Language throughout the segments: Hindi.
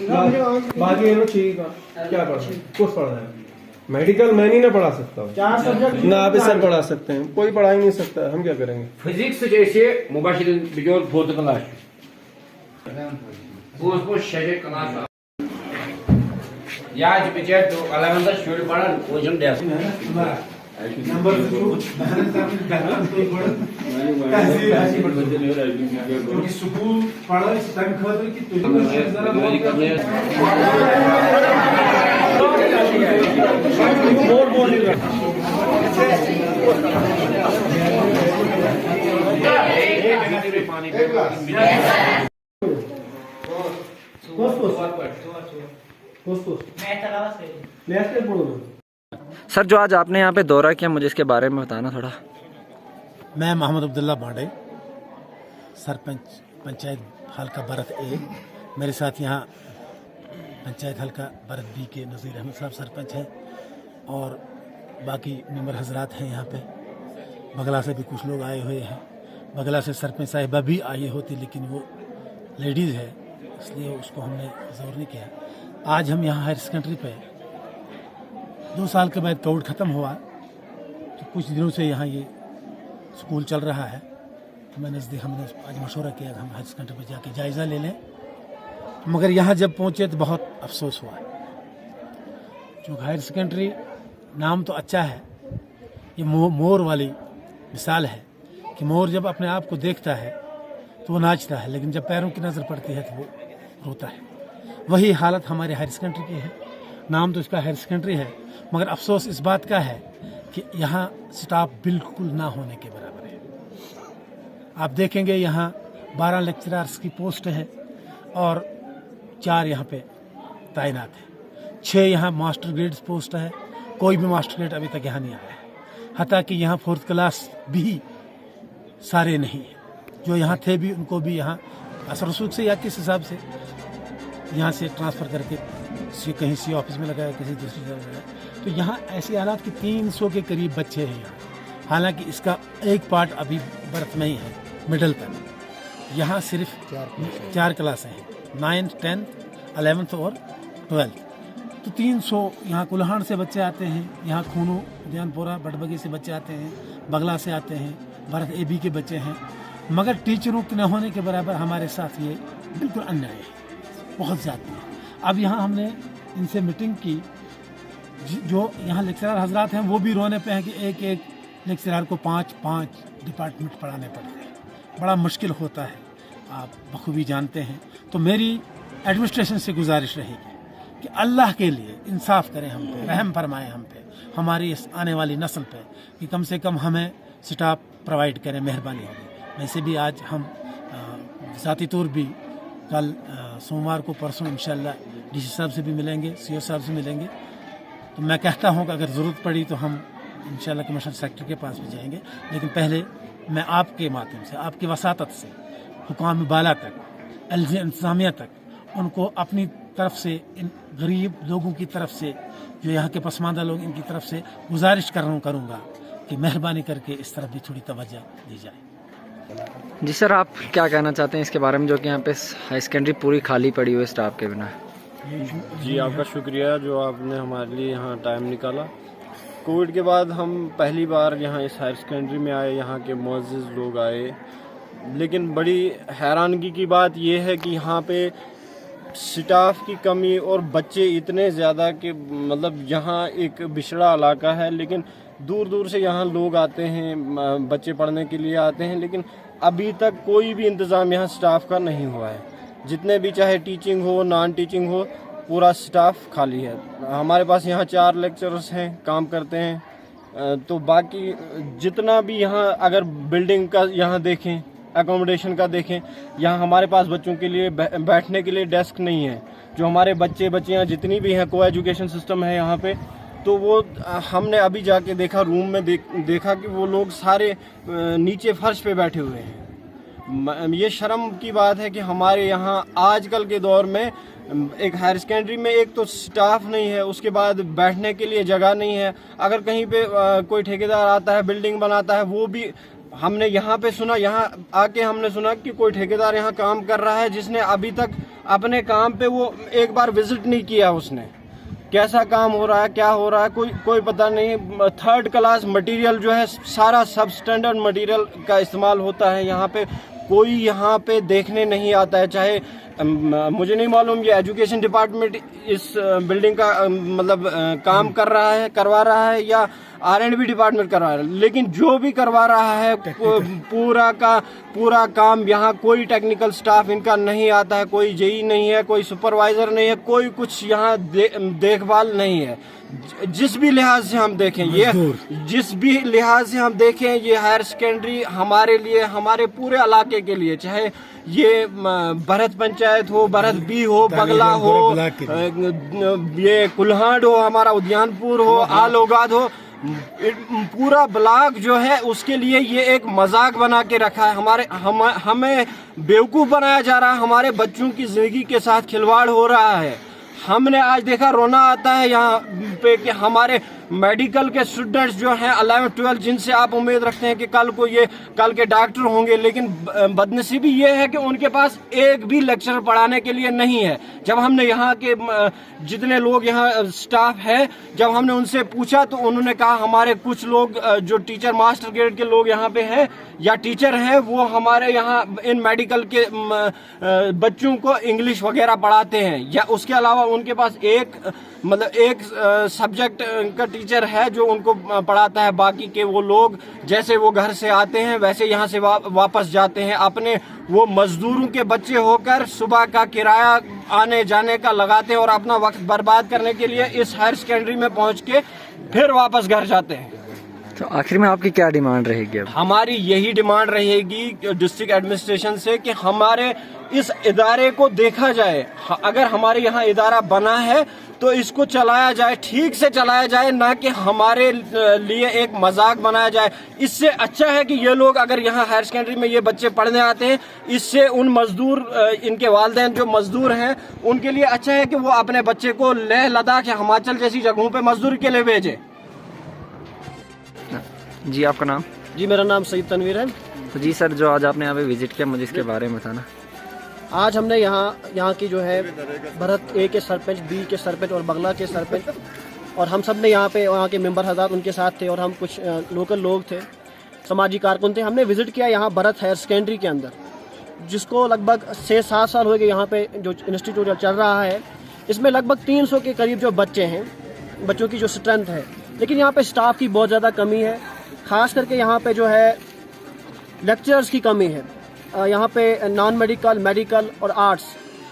बाकी ये लोग ठीक है, क्या पढ़ कुछ पढ़ रहे हैं। मेडिकल मैं नहीं ना पढ़ा सकता हूँ, 4 सब्जेक्ट ना आप सर पढ़ा सकते हैं, कोई पढ़ा ही नहीं सकता, हम क्या करेंगे। फिजिक्स जैसे मुबाशिर बिजोर 4th क्लास वो शेड क्लास या पिक्चर तो 11th शेड पढ़ा पोजीशन डेस्क नंबर स्कूल पढ़ा तम खतर कि सर, जो आज आपने यहाँ पे दौरा किया, मुझे इसके बारे में बताना थोड़ा। मैं मोहम्मद अब्दुल्ला बांडे, सरपंच पंचायत हल्का भरत ए। मेरे साथ यहाँ पंचायत हल्का भरत बी के नज़ीर अहमद साहब सरपंच हैं और बाकी मेंबर हजरात हैं यहाँ पे। बगला से भी कुछ लोग आए हुए हैं। बगला से सरपंच साहिबा भी आई होती, लेकिन वो लेडीज़ है इसलिए उसको हमने ज़ोर नहीं किया। आज हम यहाँ हायर सेकेंडरी पे 2 साल के बाद कोविड ख़त्म हुआ तो कुछ दिनों से यहाँ ये स्कूल चल रहा है। तो मैं नज़दीक हमने आज मशवरा किया कि हम हायर सेकेंडरी पे जाके जायज़ा ले लें, मगर यहाँ जब पहुँचे तो बहुत अफसोस हुआ। जो हायर सेकेंडरी नाम तो अच्छा है, ये मोर वाली मिसाल है कि मोर जब अपने आप को देखता है तो वो नाचता है, लेकिन जब पैरों की नज़र पड़ती है तो वो रोता है। वही हालत हमारे हायर सेकेंडरी की है। नाम तो इसका हायर सेकेंडरी है, मगर अफसोस इस बात का है कि यहाँ स्टाफ बिल्कुल ना होने के बराबर है। आप देखेंगे यहाँ 12 लेक्चरर्स की पोस्ट है और 4 यहाँ पे तैनात है। 6 यहाँ मास्टर ग्रेड पोस्ट है, कोई भी मास्टर ग्रेड अभी तक यहाँ नहीं आया है। हत्ता कि यहाँ 4th क्लास भी सारे नहीं है, जो यहाँ थे भी उनको भी यहाँ असर रसूख से या किस हिसाब से यहाँ से ट्रांसफ़र करके कहीं सी ऑफिस में लगाया, किसी दूसरी जगह लगाया। तो यहाँ ऐसे हालात कि 300 के करीब बच्चे हैं यहाँ। हालांकि इसका एक पार्ट अभी बर्थ में ही है, मिडल तक। यहाँ सिर्फ 4 क्लासें हैं, 9th 10th 11th और 12th। तो 300 यहाँ कुल्हाड़ से बच्चे आते हैं, यहाँ खूनो उद्यानपुरा बटबगी से बच्चे आते हैं, बगला से आते हैं, भरत AB के बच्चे हैं। मगर टीचरों के न होने के बराबर हमारे साथ ये बिल्कुल अन्याय है, बहुत ज़्यादा है। अब यहाँ हमने इनसे मीटिंग की, जो यहाँ लेक्चरर हजरात हैं वो भी रोने पे हैं कि एक एक लेक्चरर को 5-5 डिपार्टमेंट पढ़ाने पड़ते हैं, बड़ा मुश्किल होता है, आप बखूबी जानते हैं। तो मेरी एडमिनिस्ट्रेशन से गुजारिश रहेगी कि अल्लाह के लिए इंसाफ करें हम पे, रहम फरमाएं हम पे, हमारी इस आने वाली नस्ल पे, कि कम से कम हमें स्टाफ प्रोवाइड करें, मेहरबानी होगी। वैसे भी आज हम ज़ाती तौर भी कल सोमवार को परसों इंशाल्लाह DC साहब से भी मिलेंगे, CO साहब से मिलेंगे। तो मैं कहता हूँ कि अगर ज़रूरत पड़ी तो हम इंशाल्लाह कमिश्नर सेक्रेटरी के पास भी जाएंगे, लेकिन पहले मैं आपके माध्यम से, आपकी वसातत से हुकाम बाला तक, LG इंतज़ामिया तक, उनको अपनी तरफ से, इन गरीब लोगों की तरफ से, जो यहाँ के पसमानदा लोग, इनकी तरफ से गुजारिश करूँगा कि मेहरबानी करके इस तरफ भी थोड़ी तवज्जो दी जाए। जी सर, आप क्या कहना चाहते हैं इसके बारे में, जो कि यहाँ पे हाई सेकेंडरी पूरी खाली पड़ी हुई स्टाफ के बिना? जी, आपका शुक्रिया जो आपने हमारे लिए यहाँ टाइम निकाला। कोविड के बाद हम पहली बार यहाँ इस हायर सेकेंडरी में आए, यहाँ के मुअज़्ज़िज़ लोग आए, लेकिन बड़ी हैरानगी की बात यह है कि यहाँ पे स्टाफ की कमी और बच्चे इतने ज़्यादा कि मतलब यहाँ एक बिछड़ा इलाका है, लेकिन दूर दूर से यहाँ लोग आते हैं, बच्चे पढ़ने के लिए आते हैं, लेकिन अभी तक कोई भी इंतज़ाम यहाँ स्टाफ का नहीं हुआ है। जितने भी चाहे टीचिंग हो नॉन टीचिंग हो, पूरा स्टाफ खाली है। हमारे पास यहाँ 4 लेक्चरर्स हैं, काम करते हैं। तो बाकी जितना भी यहाँ अगर बिल्डिंग का यहाँ देखें, एकोमोडेशन का देखें, यहाँ हमारे पास बच्चों के लिए बैठने के लिए डेस्क नहीं है। जो हमारे बच्चियाँ जितनी भी हैं, को एजुकेशन सिस्टम है यहाँ पे, तो वो हमने अभी जाके देखा, रूम में देखा कि वो लोग सारे नीचे फर्श पे बैठे हुए हैं। ये शर्म की बात है कि हमारे यहाँ आजकल के दौर में एक हायर सेकेंडरी में एक तो स्टाफ नहीं है, उसके बाद बैठने के लिए जगह नहीं है। अगर कहीं पे कोई ठेकेदार आता है, बिल्डिंग बनाता है, वो भी हमने यहाँ पे सुना, यहाँ आके हमने सुना कि कोई ठेकेदार यहाँ काम कर रहा है जिसने अभी तक अपने काम पे वो एक बार विजिट नहीं किया उसने, कैसा काम हो रहा है क्या हो रहा है कोई पता नहीं। थर्ड क्लास मटेरियल जो है सारा सब स्टैंडर्ड मटेरियल का इस्तेमाल होता है यहाँ पे, कोई यहाँ पे देखने नहीं आता है। चाहे मुझे नहीं मालूम ये एजुकेशन डिपार्टमेंट इस बिल्डिंग का मतलब काम करवा रहा है या R&B डिपार्टमेंट करवा रहा है, लेकिन जो भी करवा रहा है पूरा काम यहाँ कोई टेक्निकल स्टाफ इनका नहीं आता है, कोई जेई नहीं है, कोई सुपरवाइजर नहीं है, कोई कुछ यहाँ देखभाल नहीं है। जिस भी लिहाज से हम देखें ये हायर सेकेंडरी हमारे लिए, हमारे पूरे इलाके के लिए, चाहे ये भरत पंचायत हो, भरत बी हो, बगला हो, ये कुल्हाड़ हो, हमारा उद्यानपुर हो, आलोगाद हो, पूरा ब्लॉक जो है उसके लिए ये एक मजाक बना के रखा है। हमें बेवकूफ़ बनाया जा रहा है, हमारे बच्चों की जिंदगी के साथ खिलवाड़ हो रहा है। हमने आज देखा, रोना आता है यहाँ पे कि हमारे मेडिकल के स्टूडेंट्स जो हैं 11-12 जिनसे आप उम्मीद रखते हैं कि कल के डॉक्टर होंगे, लेकिन बदनसीबी ये है कि उनके पास एक भी लेक्चर पढ़ाने के लिए नहीं है। जब हमने यहाँ के जितने लोग यहाँ स्टाफ है, जब हमने उनसे पूछा तो उन्होंने कहा हमारे कुछ लोग जो टीचर मास्टर ग्रेड के लोग यहाँ पे हैं या टीचर हैं, वो हमारे यहाँ इन मेडिकल के बच्चों को इंग्लिश वगैरह पढ़ाते हैं, या उसके अलावा उनके पास एक सब्जेक्ट का टीचर है जो उनको पढ़ाता है। बाकी के वो लोग जैसे वो घर से आते हैं वैसे यहाँ से वापस जाते हैं, अपने वो मजदूरों के बच्चे होकर सुबह का किराया आने जाने का लगाते हैं और अपना वक्त बर्बाद करने के लिए इस हायर सेकेंडरी में पहुँच के फिर वापस घर जाते हैं। तो आखिर में आपकी क्या डिमांड रहेगी? अब हमारी यही डिमांड रहेगी डिस्ट्रिक्ट एडमिनिस्ट्रेशन से कि हमारे इस इदारे को देखा जाए। अगर हमारे यहाँ इदारा बना है तो इसको चलाया जाए, ठीक से चलाया जाए, ना कि हमारे लिए एक मजाक बनाया जाए। इससे अच्छा है कि ये लोग अगर यहाँ हायर सेकेंडरी में ये बच्चे पढ़ने आते हैं, इससे उन मजदूर, इनके वालिदैन जो मजदूर हैं, उनके लिए अच्छा है कि वो अपने बच्चे को लेह लद्दाख या हिमाचल जैसी जगहों पे मजदूरी के लिए भेजें। जी आपका नाम? जी मेरा नाम सईद तनवीर है। तो जी सर, जो आज आपने यहाँ पे विजिट किया, मुझे इसके बारे में बताना। आज हमने यहाँ की जो है भरत ए के सरपंच, बी के सरपंच और बगला के सरपंच, और हम सब ने यहाँ पे वहाँ के मेंबर हज़रात उनके साथ थे, और हम कुछ लोकल लोग थे, समाजी कारकुन थे। हमने विज़िट किया यहाँ भरत हायर सेकेंडरी के अंदर, जिसको लगभग 6-7 साल हो गए यहाँ पे जो इंस्टीट्यूट चल रहा है। इसमें लगभग 300 के करीब जो बच्चे हैं, बच्चों की जो स्ट्रेंथ है, लेकिन यहाँ पे स्टाफ की बहुत ज़्यादा कमी है। ख़ास करके यहाँ पे जो है लेक्चरर्स की कमी है। यहाँ पे नॉन मेडिकल, मेडिकल और आर्ट्स,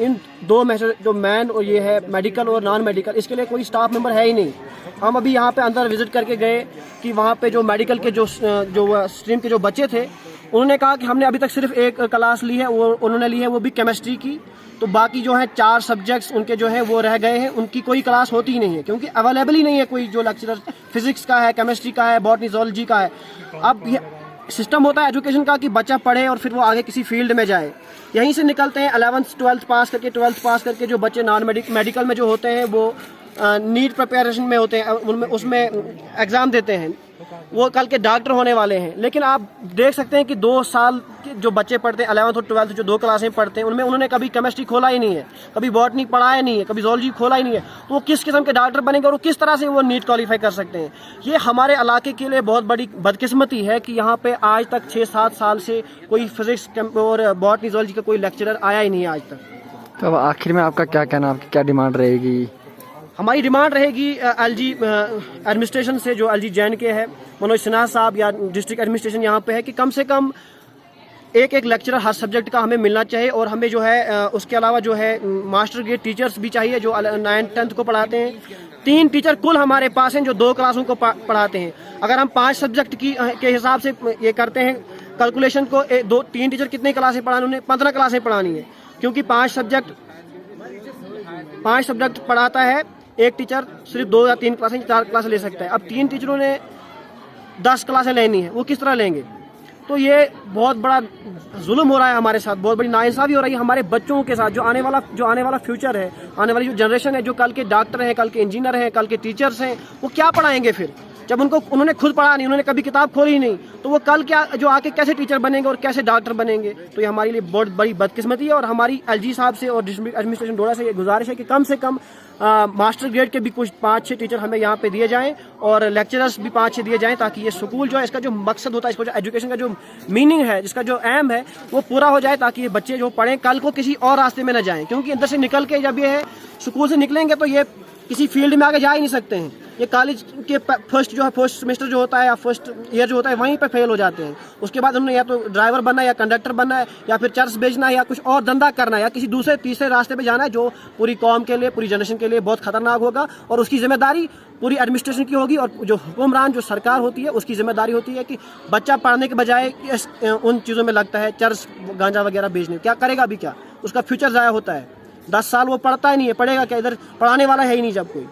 इन दो में जो मैन और ये है मेडिकल और नॉन मेडिकल, इसके लिए कोई स्टाफ मेंबर है ही नहीं। हम अभी यहाँ पे अंदर विजिट करके गए कि वहाँ पे जो मेडिकल के जो स्ट्रीम के जो बच्चे थे, उन्होंने कहा कि हमने अभी तक सिर्फ एक क्लास ली है, वो उन्होंने ली है, वो भी केमिस्ट्री की। तो बाकी जो है 4 सब्जेक्ट्स उनके जो है वो रह गए हैं, उनकी कोई क्लास होती ही नहीं है, क्योंकि अवेलेबल ही नहीं है कोई जो लेक्चरर फिजिक्स का है, केमिस्ट्री का है, बॉटनी, ज़ूलॉजी का है। अब ये सिस्टम होता है एजुकेशन का कि बच्चा पढ़े और फिर वो आगे किसी फील्ड में जाए। यहीं से निकलते हैं 11th 12th पास करके, 12th पास करके जो बच्चे नॉन मेडिकल में जो होते हैं वो नीट प्रिपरेशन में होते हैं, उनमें उसमें एग्ज़ाम देते हैं, वो कल के डॉक्टर होने वाले हैं। लेकिन आप देख सकते हैं कि 2 साल के जो बच्चे पढ़ते हैं 11th और 12th, जो 2 क्लासें पढ़ते हैं, उनमें उन्होंने कभी केमिस्ट्री खोला ही नहीं है, कभी बॉटनी पढ़ाया नहीं है, कभी ज़ूलॉजी खोला ही नहीं है। तो वो किस किस्म के डॉक्टर बनेंगे और वो किस तरह से वो नीट क्वालिफाई कर सकते हैं? ये हमारे इलाके के लिए बहुत बड़ी बदकिस्मती है कि यहाँ पे आज तक 6-7 साल से कोई फिजिक्स और बॉटनी, ज़ूलॉजी का कोई लेक्चरर आया ही नहीं है आज तक। तो अब आखिर में आपका क्या कहना, आपकी क्या डिमांड रहेगी? हमारी डिमांड रहेगी LG एडमिनिस्ट्रेशन से, जो LG जैन के है, मनोज सिन्हा साहब, या डिस्ट्रिक्ट एडमिनिस्ट्रेशन यहाँ पे है, कि कम से कम एक लेक्चरर हर सब्जेक्ट का हमें मिलना चाहिए। और हमें जो है उसके अलावा जो है मास्टर ग्रेड टीचर्स भी चाहिए जो 9th 10th को पढ़ाते हैं। 3 टीचर कुल हमारे पास हैं जो 2 क्लासों को पढ़ाते हैं। अगर हम 5 सब्जेक्ट के हिसाब से ये करते हैं कैलकुलेशन को, 3 टीचर कितनी क्लासें पढ़ानी, उन्हें 15 क्लासें पढ़ानी है, क्योंकि 5 सब्जेक्ट पढ़ाता है एक टीचर, सिर्फ 2 या 3 क्लासें, 4 क्लासें ले सकता है। अब 3 टीचरों ने 10 क्लासें लेनी है, वो किस तरह लेंगे? तो ये बहुत बड़ा जुल्म हो रहा है हमारे साथ, बहुत बड़ी नाइंसाफी हो रही है हमारे बच्चों के साथ। जो आने वाला फ्यूचर है, आने वाली जो जनरेशन है, जो कल के डॉक्टर हैं, कल के इंजीनियर हैं, कल के टीचर्स हैं, वो क्या पढ़ाएंगे फिर? जब उन्होंने खुद पढ़ा नहीं, उन्होंने कभी किताब खोली नहीं, तो वो कल क्या जो आके कैसे टीचर बनेंगे और कैसे डॉक्टर बनेंगे। तो ये हमारे लिए बहुत बड़ी बदकिस्मती है। और हमारी एलजी साहब से और डिस्ट्रिक्ट एडमिनिस्ट्रेशन डोडा से ये गुजारिश है कि कम से कम मास्टर ग्रेड के भी कुछ 5-6 टीचर हमें यहाँ पे दिए जाएं और लेक्चरर्स भी 5-6 दिए जाएं, ताकि ये स्कूल जो है, इसका जो मकसद होता है, इसको जो एजुकेशन का जो मीनिंग है, जिसका जो एम है, वो पूरा हो जाए, ताकि ये बच्चे जो पढ़ें कल को किसी और रास्ते में न जाएं। क्योंकि अंदर से निकल के जब ये स्कूल से निकलेंगे तो ये किसी फील्ड में आगे जा ही नहीं सकते हैं। ये कॉलेज के फर्स्ट सेमेस्टर जो होता है या फर्स्ट ईयर जो होता है, वहीं पे फेल हो जाते हैं। उसके बाद उन्होंने या तो ड्राइवर बनना है या कंडक्टर बनना है या फिर चर्च बेचना है या कुछ और धंधा करना है या किसी दूसरे तीसरे रास्ते पे जाना है, जो पूरी कौम के लिए, पूरी जनरेशन के लिए बहुत खतरनाक होगा। और उसकी जिम्मेदारी पूरी एडमिनिस्ट्रेशन की होगी और जो हुक्मरान जो सरकार होती है उसकी जिम्मेदारी होती है कि बच्चा पढ़ने के बजाय उन चीज़ों में लगता है, चर्च गांजा वगैरह बेचने। क्या करेगा अभी, क्या उसका फ्यूचर ज़ाया होता है। 10 साल वो पढ़ता ही नहीं है, पढ़ेगा क्या, इधर पढ़ाने वाला है ही नहीं जब कोई।